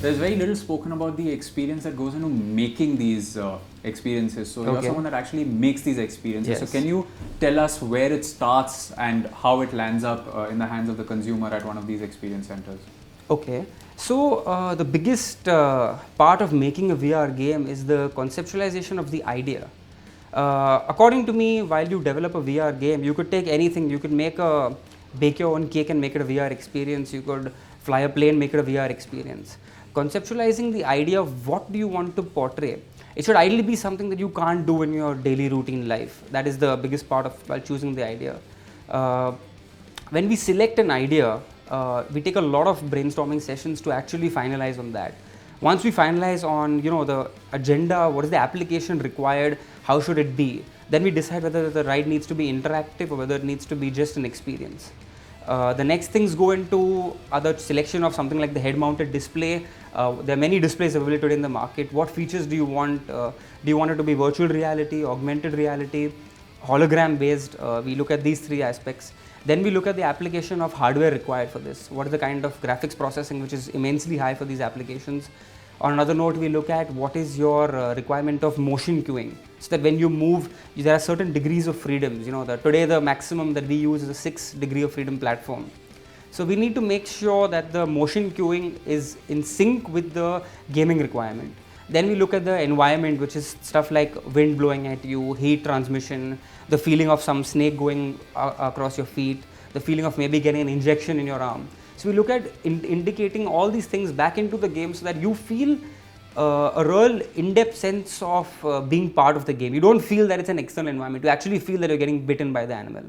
There's very little spoken about the experience that goes into making these experiences. So you're someone that actually makes these experiences. So can you tell us where it starts and how it lands up in the hands of the consumer at one of these experience centers? Okay. So the biggest part of making a VR game is the conceptualization of the idea. According to me, while you develop a VR game, you could take anything. You could bake your own cake and make it a VR experience. You could fly a plane, make it a VR experience. Conceptualizing the idea of what do you want to portray. It should ideally be something that you can't do in your daily routine life. That is the biggest part of while choosing the idea. When we select an idea, we take a lot of brainstorming sessions to actually finalize on that. Once we finalize on the agenda, what is the application required, how should it be, then we decide whether the ride needs to be interactive or whether it needs to be just an experience. The next things go into other selection of something like the head-mounted display. There are many displays available today in the market. What features do you want? Do you want it to be virtual reality, augmented reality, hologram based? We look at these three aspects. Then we look at the application of hardware required for this. What is the kind of graphics processing which is immensely high for these applications? On another note, we look at what is your requirement of motion cueing, so that when you move, there are certain degrees of freedoms. Today the maximum that we use is a 6 degree of freedom platform. So we need to make sure that the motion cueing is in sync with the gaming requirement. Then we look at the environment, which is stuff like wind blowing at you, heat transmission, the feeling of some snake going across your feet, the feeling of maybe getting an injection in your arm. So we look at indicating all these things back into the game so that you feel a real in-depth sense of being part of the game. You don't feel that it's an external environment. You actually feel that you're getting bitten by the animal.